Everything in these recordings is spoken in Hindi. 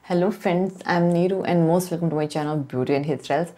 Hello friends, I am Neeru and most welcome to my channel beauty and hair styles.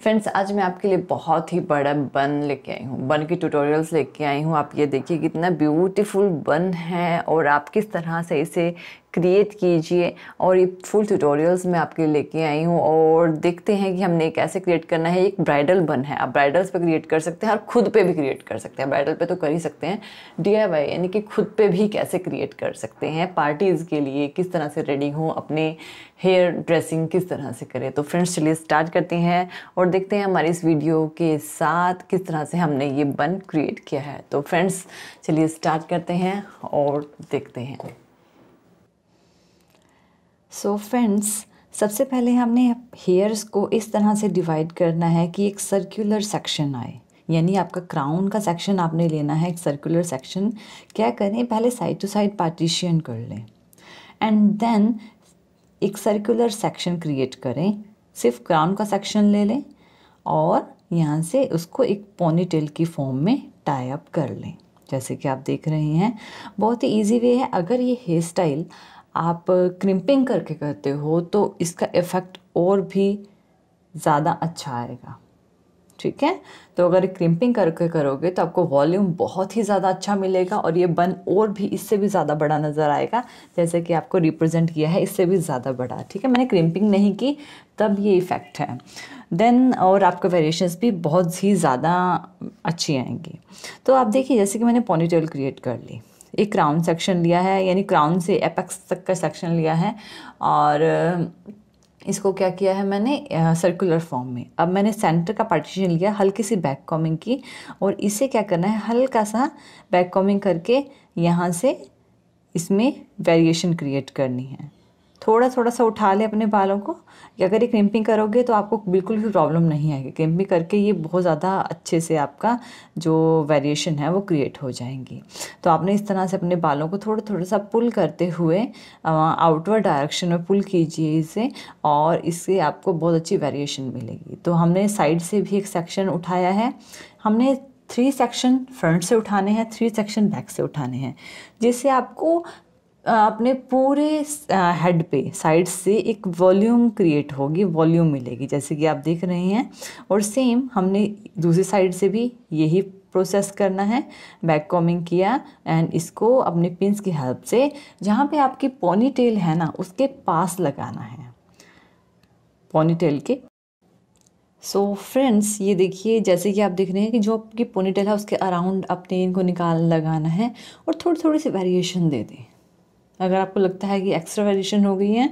Friends, आज मैं आपके लिए बहुत ही बड़ा बन लेके आई हूँ, बन की ट्यूटोरियल्स लेके आई हूँ। आप ये देखिए कितना ब्यूटीफुल बन है और आप किस तरह से इसे क्रिएट कीजिए। और ये फुल ट्यूटोरियल्स मैं आपके लिए लेके आई हूँ और देखते हैं कि हमने कैसे क्रिएट करना है। एक ब्राइडल बन है, आप ब्राइडल्स पे क्रिएट कर सकते हैं और खुद पे भी क्रिएट कर सकते हैं। ब्राइडल पे तो कर ही सकते हैं, DIY यानी कि खुद पे भी कैसे क्रिएट कर सकते हैं। पार्टीज़ के लिए किस तरह से रेडी हो, अपने हेयर ड्रेसिंग किस तरह से करें। तो फ्रेंड्स चलिए स्टार्ट करते हैं और देखते हैं हमारी इस वीडियो के साथ किस तरह से हमने ये बन क्रिएट किया है। तो फ्रेंड्स चलिए स्टार्ट करते हैं और देखते हैं। सो फ्रेंड्स, सबसे पहले हमने हेयर्स को इस तरह से डिवाइड करना है कि एक सर्कुलर सेक्शन आए, यानी आपका क्राउन का सेक्शन आपने लेना है, एक सर्कुलर सेक्शन। क्या करें, पहले साइड टू साइड पार्टीशन कर लें एंड देन एक सर्कुलर सेक्शन क्रिएट करें। सिर्फ क्राउन का सेक्शन ले लें और यहाँ से उसको एक पोनीटेल की फॉर्म में टाई अप कर लें, जैसे कि आप देख रहे हैं। बहुत ही इजी वे है। अगर ये हेयर स्टाइल आप क्रिम्पिंग करके करते हो तो इसका इफ़ेक्ट और भी ज़्यादा अच्छा आएगा, ठीक है। तो अगर क्रिम्पिंग करके करोगे तो आपको वॉल्यूम बहुत ही ज़्यादा अच्छा मिलेगा और ये बन और भी इससे भी ज़्यादा बड़ा नज़र आएगा, जैसे कि आपको रिप्रेजेंट किया है इससे भी ज़्यादा बड़ा, ठीक है। मैंने क्रिम्पिंग नहीं की तब ये इफ़ेक्ट है। देन और आपका वेरिएशंस भी बहुत ही ज़्यादा अच्छी आएंगी। तो आप देखिए, जैसे कि मैंने पोनीटेल क्रिएट कर ली, एक क्राउन सेक्शन लिया है, यानी क्राउन से एपेक्स तक का सेक्शन लिया है और इसको क्या किया है मैंने सर्कुलर फॉर्म में। अब मैंने सेंटर का पार्टीशन लिया, हल्की सी बैक कॉमिंग की और इसे क्या करना है, हल्का सा बैक कॉमिंग करके यहाँ से इसमें वेरिएशन क्रिएट करनी है। थोड़ा थोड़ा सा उठा ले अपने बालों को। अगर ये क्रिम्पिंग करोगे तो आपको बिल्कुल भी प्रॉब्लम नहीं आएगी। क्रिम्पिंग करके ये बहुत ज़्यादा अच्छे से आपका जो वेरिएशन है वो क्रिएट हो जाएंगी। तो आपने इस तरह से अपने बालों को थोड़ा थोड़ा सा पुल करते हुए आउटवर्ड डायरेक्शन में पुल कीजिए इसे, और इससे आपको बहुत अच्छी वेरिएशन मिलेगी। तो हमने साइड से भी एक सेक्शन उठाया है। हमने 3 सेक्शन फ्रंट से उठाने हैं, 3 सेक्शन बैक से उठाने हैं, जिससे आपको अपने पूरे हेड पे साइड से एक वॉल्यूम क्रिएट होगी, वॉल्यूम मिलेगी, जैसे कि आप देख रहे हैं। और सेम हमने दूसरी साइड से भी यही प्रोसेस करना है। बैक कॉमिंग किया एंड इसको अपने पिंस की हेल्प से जहाँ पे आपकी पोनी टेल है ना उसके पास लगाना है, पोनी टेल के। सो फ्रेंड्स, ये देखिए, जैसे कि आप देख रहे हैं कि जो आपकी पोनी टेल है उसके अराउंड अपने इनको निकाल लगाना है और थोड़ी थोड़ी सी वेरिएशन दे दें। अगर आपको लगता है कि एक्स्ट्रा वेरिएशन हो गई है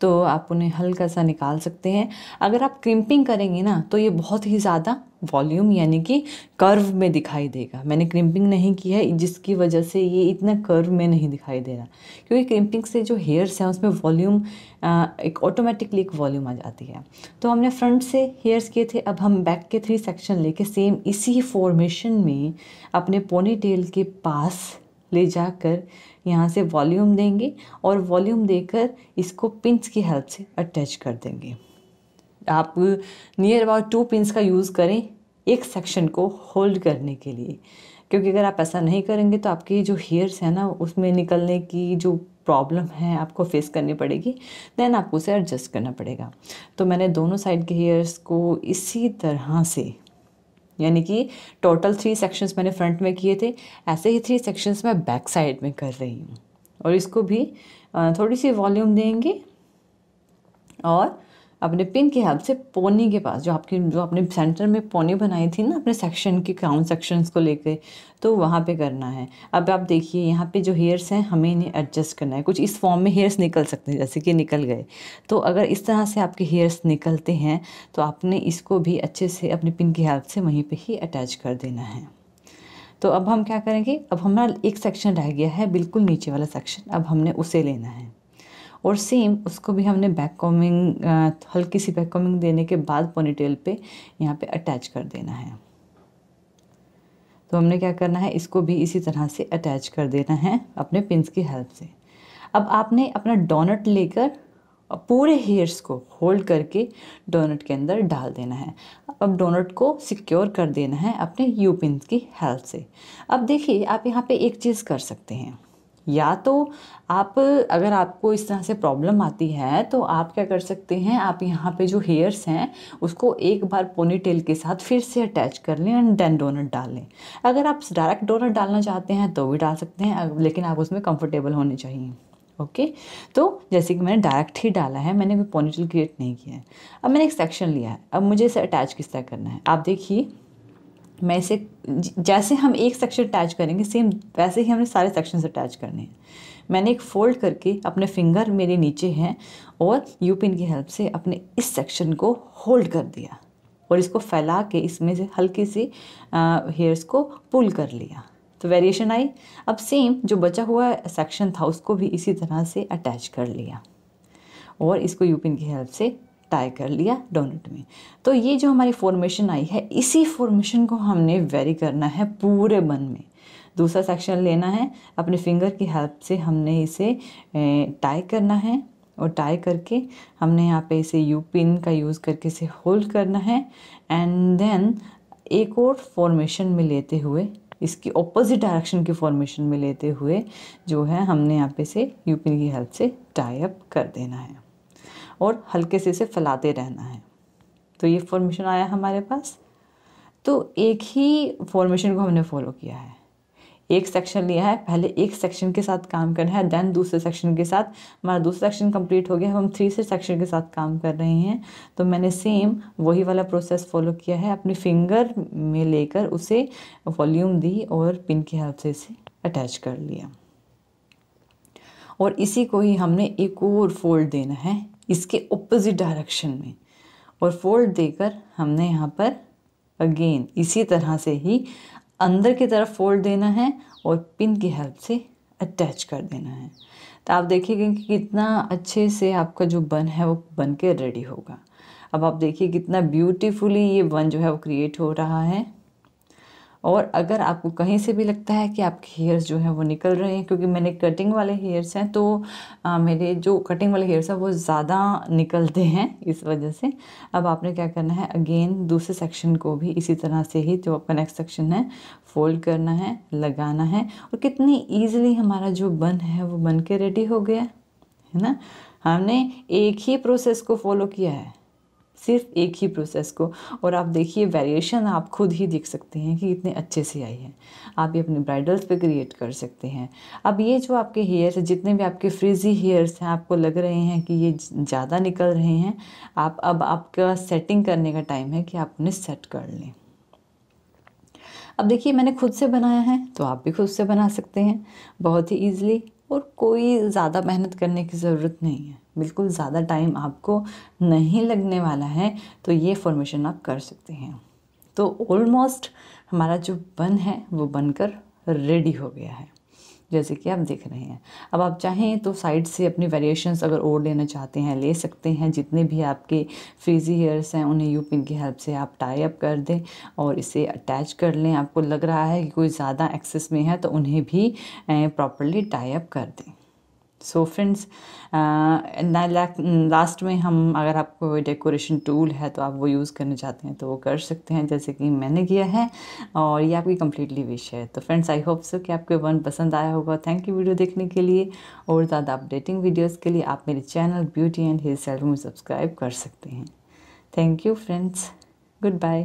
तो आप उन्हें हल्का सा निकाल सकते हैं। अगर आप क्रिम्पिंग करेंगे ना तो ये बहुत ही ज़्यादा वॉल्यूम यानी कि कर्व में दिखाई देगा। मैंने क्रिम्पिंग नहीं की है जिसकी वजह से ये इतना कर्व में नहीं दिखाई दे रहा, क्योंकि क्रिम्पिंग से जो हेयर्स हैं उसमें वॉल्यूम एक ऑटोमेटिकली एक वॉल्यूम आ जाती है। तो हमने फ्रंट से हेयर्स किए थे, अब हम बैक के 3 सेक्शन लेके सेम इसी फॉर्मेशन में अपने पोनी टेल के पास ले जाकर यहाँ से वॉल्यूम देंगे और वॉल्यूम देकर इसको पिंस की हेल्प से अटैच कर देंगे। आप नियर अबाउट 2 पिंस का यूज़ करें एक सेक्शन को होल्ड करने के लिए, क्योंकि अगर आप ऐसा नहीं करेंगे तो आपके जो हेयर्स हैं ना उसमें निकलने की जो प्रॉब्लम है आपको फेस करनी पड़ेगी। देन आपको उसे एडजस्ट करना पड़ेगा। तो मैंने दोनों साइड के हेयर्स को इसी तरह से, यानी कि टोटल 3 सेक्शंस मैंने फ्रंट में किए थे, ऐसे ही 3 सेक्शंस मैं बैक साइड में कर रही हूँ। और इसको भी थोड़ी सी वॉल्यूम देंगे और अपने पिन की हेल्प से पोनी के पास जो अपने सेंटर में पोनी बनाई थी ना अपने सेक्शन की क्राउन सेक्शंस को लेके, तो वहाँ पे करना है। अब आप देखिए यहाँ पे जो हेयर्स हैं हमें इन्हें एडजस्ट करना है। कुछ इस फॉर्म में हेयर्स निकल सकते हैं, जैसे कि निकल गए। तो अगर इस तरह से आपके हेयर्स निकलते हैं तो आपने इसको भी अच्छे से अपनी पिन की हेल्प से वहीं पर ही अटैच कर देना है। तो अब हम क्या करेंगे, अब हमारा एक सेक्शन रह गया है बिल्कुल नीचे वाला सेक्शन, अब हमने उसे लेना है और सेम उसको भी हमने बैक कॉमिंग हल्की सी बैक कॉमिंग देने के बाद पोनीटेल पे यहाँ पे अटैच कर देना है। तो हमने क्या करना है, इसको भी इसी तरह से अटैच कर देना है अपने पिंस की हेल्प से। अब आपने अपना डोनट लेकर पूरे हेयर्स को होल्ड करके डोनट के अंदर डाल देना है। अब डोनट को सिक्योर कर देना है अपने यू पिन की हेल्प से। अब देखिए, आप यहाँ पे एक चीज़ कर सकते हैं, या तो आप, अगर आपको इस तरह से प्रॉब्लम आती है तो आप क्या कर सकते हैं, आप यहाँ पे जो हेयर्स हैं उसको एक बार पोनी टेल के साथ फिर से अटैच कर लें एंड देन डोनट डाल लें। अगर आप डायरेक्ट डोनट डालना चाहते हैं तो भी डाल सकते हैं, लेकिन आप उसमें कंफर्टेबल होने चाहिए। ओके, तो जैसे कि मैंने डायरेक्ट ही डाला है, मैंने भी पोनीटेल क्रिएट नहीं किया है। अब मैंने एक सेक्शन लिया है, अब मुझे इसे अटैच किस तरह करना है। आप देखिए, मैं इसे जैसे हम एक सेक्शन अटैच करेंगे सेम वैसे ही हमने सारे सेक्शन अटैच करने हैं। मैंने एक फोल्ड करके अपने फिंगर मेरे नीचे हैं और यू पिन की हेल्प से अपने इस सेक्शन को होल्ड कर दिया और इसको फैला के इसमें से हल्की सी हेयर्स को पुल कर लिया, तो वेरिएशन आई। अब सेम जो बचा हुआ सेक्शन था उसको भी इसी तरह से अटैच कर लिया और इसको यू पिन की हेल्प से टाई कर लिया डोनट में। तो ये जो हमारी फॉर्मेशन आई है, इसी फॉर्मेशन को हमने वेरी करना है पूरे बन में। दूसरा सेक्शन लेना है, अपने फिंगर की हेल्प से हमने इसे टाई करना है और टाई करके हमने यहाँ पे इसे यू पिन का यूज़ करके इसे होल्ड करना है एंड देन एक और फॉर्मेशन में लेते हुए, इसकी ऑपोजिट डायरेक्शन की फॉर्मेशन में लेते हुए जो है हमने यहाँ पे से यू पिन की हेल्प से टाई अप कर देना है और हल्के से इसे फैलाते रहना है। तो ये फॉर्मेशन आया हमारे पास। तो एक ही फॉर्मेशन को हमने फॉलो किया है, एक सेक्शन लिया है, पहले एक सेक्शन के साथ काम करना है, देन दूसरे सेक्शन के साथ। हमारा दूसरा सेक्शन कंप्लीट हो गया, हम तीसरे सेक्शन के साथ काम कर रहे हैं। तो मैंने सेम वही वाला प्रोसेस फॉलो किया है, अपनी फिंगर में लेकर उसे वॉल्यूम दी और पिन की हेल्प से इसे अटैच कर लिया और इसी को ही हमने एक और फोल्ड देना है इसके ऑपोजिट डायरेक्शन में और फोल्ड देकर हमने यहाँ पर अगेन इसी तरह से ही अंदर की तरफ फोल्ड देना है और पिन की हेल्प से अटैच कर देना है। तो आप देखिएगा कि कितना अच्छे से आपका जो बन है वो बन के रेडी होगा। अब आप देखिए कितना ब्यूटीफुली ये बन जो है वो क्रिएट हो रहा है। और अगर आपको कहीं से भी लगता है कि आपके हेयर्स जो हैं वो निकल रहे हैं, क्योंकि मैंने कटिंग वाले हेयर्स हैं तो मेरे जो कटिंग वाले हेयर्स हैं वो ज़्यादा निकलते हैं, इस वजह से अब आपने क्या करना है, अगेन दूसरे सेक्शन को भी इसी तरह से ही जो आपका नेक्स्ट सेक्शन है फोल्ड करना है, लगाना है और कितनी ईजिली हमारा जो बन है वो बन के रेडी हो गया है ना। हमने एक ही प्रोसेस को फॉलो किया है, सिर्फ एक ही प्रोसेस को, और आप देखिए वेरिएशन आप खुद ही देख सकते हैं कि कितने अच्छे से आई है। आप ये अपने ब्राइडल्स पे क्रिएट कर सकते हैं। अब ये जो आपके हेयर्स हैं, जितने भी आपके फ्रिजी हेयर्स हैं, आपको लग रहे हैं कि ये ज़्यादा निकल रहे हैं, अब आपका सेटिंग करने का टाइम है कि आप उन्हें सेट कर लें। अब देखिए मैंने खुद से बनाया है तो आप भी खुद से बना सकते हैं बहुत ही ईजिली, और कोई ज़्यादा मेहनत करने की ज़रूरत नहीं है, बिल्कुल ज़्यादा टाइम आपको नहीं लगने वाला है। तो ये फॉर्मेशन आप कर सकते हैं। तो ऑलमोस्ट हमारा जो बन है वो बनकर रेडी हो गया है, जैसे कि आप देख रहे हैं। अब आप चाहें तो साइड से अपनी वेरिएशंस अगर और लेना चाहते हैं ले सकते हैं। जितने भी आपके फ्रीजी हेयर्स हैं उन्हें यू पिन की हेल्प से आप टाई अप कर दें और इसे अटैच कर लें। आपको लग रहा है कि कोई ज़्यादा एक्सेस में है तो उन्हें भी प्रॉपरली टाई अप कर दें। सो फ्रेंड्स, लास्ट में हम, अगर आपको कोई डेकोरेशन टूल है तो आप वो यूज़ करना चाहते हैं तो वो कर सकते हैं, जैसे कि मैंने किया है, और ये आपकी कम्प्लीटली विश है। तो फ्रेंड्स, आई होप सो कि आपको वन पसंद आया होगा। थैंक यू वीडियो देखने के लिए, और ज़्यादा अपडेटिंग वीडियोज़ के लिए आप मेरे channel beauty and hair style में सब्सक्राइब कर सकते हैं। Thank you friends, good bye.